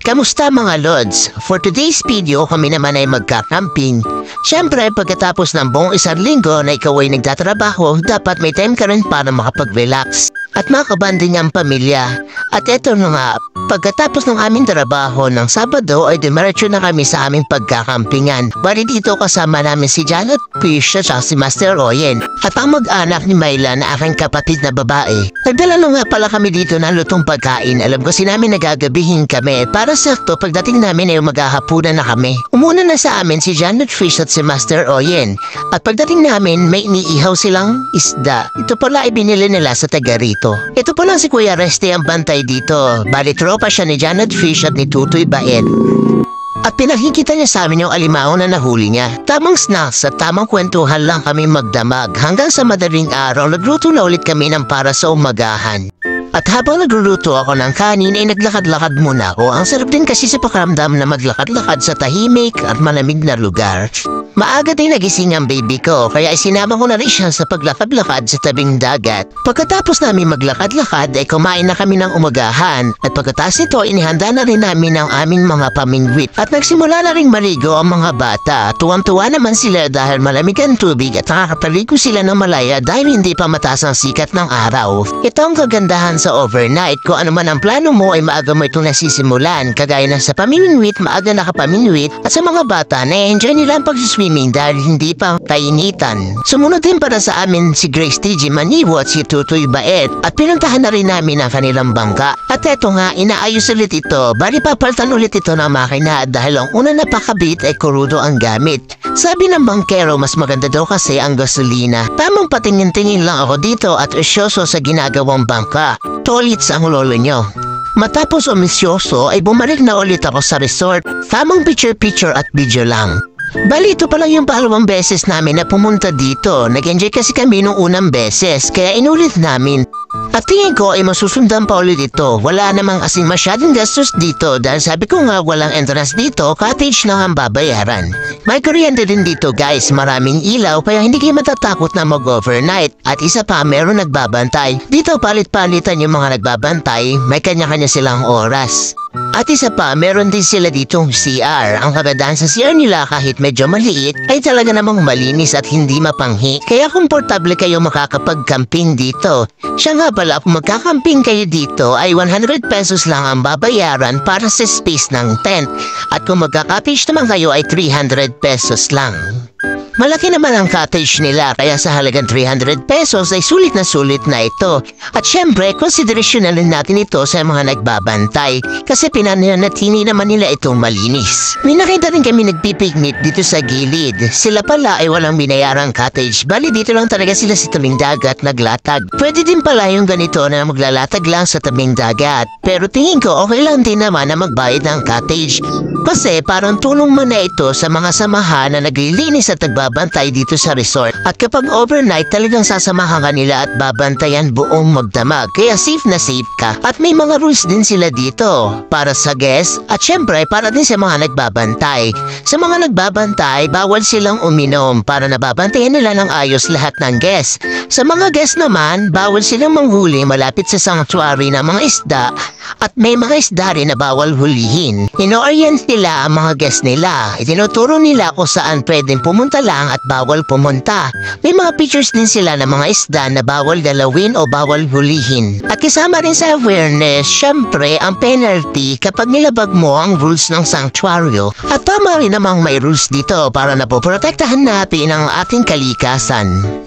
Kamusta mga Lods? For today's video, kami naman ay magka-camping. Siyempre, pagkatapos ng buong isang linggo na ikaw ay nagtatrabaho, dapat may time ka rin para makapag-relax at makabanding ang pamilya. At eto na nga, pagkatapos ng aming trabaho ng Sabado ay dimaretso na kami sa aming pagkakampingan. Bali dito kasama namin si Janet Fish at si Master Oyen at ang mag-anak ni Myla na aking kapatid na babae. Nagdala na nga pala kami dito ng lutong pagkain. Alam ko namin nagagabihin kami para sakto pagdating namin ay maghahapunan na kami. Umuna na sa amin si Janet Fish at si Master Oyen. At pagdating namin may iniihaw silang isda. Ito pala ay binili nila sa taga rito. Ito pala si Kuya Reste ang bantay dito. Bali tropa siya ni Janet Fish at ni Tutoy Baed. At pinakikita niya sa amin yung alimango na nahuli niya. Tamang snacks at tamang kwentuhan lang kami magdamag. Hanggang sa madaling araw, nagluto na ulit kami ng para sa umagahan. At habang nagluluto ako ng kanin ay naglakad-lakad muna ako. Ang sarap din kasi sa pakiramdam na maglakad-lakad sa tahimik at malamig na lugar. Maaga din nagising ang baby ko kaya isinama ko na rin siya sa paglakad-lakad sa tabing dagat. Pagkatapos namin maglakad-lakad ay kumain na kami ng umagahan at pagkatapos nito inihanda na rin namin ang aming mga pamingwit at nagsimula na rin maligo ang mga bata. Tuwang-tuwa naman sila dahil malamig ang tubig at nakakapaligo sila ng malaya dahil hindi pa mataas ang sikat ng araw. Ito ang kagandahan sa overnight. Kung ano man ang plano mo ay maaga mo itong nasisimulan. Kagaya na sa pamingwit, maaga nakapamingwit at sa mga bata na-enjoy nila ang pag-swimming dahil hindi pa kainitan. Sumunod din para sa amin si Grace TG Maniwo at si Tutoy Baed at pinuntahan na rin namin ang kanilang bangka. At eto nga, inaayos ulit ito. Bali papalitan ulit ito ng makina dahil ang una na pakabit ay kurudo ang gamit. Sabi ng bangkero mas maganda daw kasi ang gasolina. Tamang patingin-tingin lang ako dito at isyoso sa ginagawang bangka. Tolits ang lolo nyo. Matapos umisyoso ay bumalik na ulit ako sa resort. Tamang picture-picture at video lang. Bali ito pala yung pangalawang beses namin na pumunta dito. Nag-enjoy kasi kami nung unang beses kaya inulit namin. At tingin ko ay masusundan pa ulit ito. Wala namang kasing masyadong gastos dito dahil sabi ko nga walang entrance dito, cottage na ang babayaran. May kuryente din dito guys, maraming ilaw kaya hindi kayo matatakot na mag-overnight. At isa pa, meron nagbabantay. Dito palit-palitan yung mga nagbabantay, may kanya-kanya silang oras. At isa pa, meron din sila ditong CR. Ang kagandahan sa CR nila kahit medyo maliit ay talaga namang malinis at hindi mapanghi. Kaya komportable kayo makakapag-camping dito. Siya nga pala, kung magkakamping kayo dito ay 100 pesos lang ang babayaran para sa space ng tent. At kung magkaka-pitch naman kayo ay 300 pesos lang. Malaki naman ang cottage nila kaya sa halagang 300 pesos ay sulit na ito. At syempre, konsiderasyon na rin natin ito sa mga nagbabantay kasi pinananatili naman nila itong malinis. May nakita rin kami nagpipiknik dito sa gilid. Sila pala ay walang binayarang cottage. Bali dito lang talaga sila sa tabing dagat naglatag. Pwede din pala yung ganito na maglalatag lang sa tabing dagat. Pero tingin ko okay lang din naman na magbayad ng cottage. Kasi parang tulong mo na ito sa mga samahan na naglilinis at nagbabantay dito sa resort. At kapag overnight talagang sasamahan ka nila at babantayan buong magdamag. Kaya safe na safe ka. At may mga rules din sila dito para sa guests at syempre para din sa mga nagbabantay. Sa mga nagbabantay, bawal silang uminom para nababantayan nila ng ayos lahat ng guests. Sa mga guests naman, bawal silang manghuli malapit sa sanctuary ng mga isda at may mga isda rin na bawal hulihin. Ino-orient nila ang mga guests nila. Itinuturo nila kung saan pwedeng pumunta lang at bawal pumunta. May mga pictures din sila ng mga isda na bawal galawin o bawal hulihin. At kasama rin sa awareness, syempre ang penalty kapag nilabag mo ang rules ng sanctuaryo. At tama rin namang may rules dito para napoprotektahan natin ang ating kalikasan.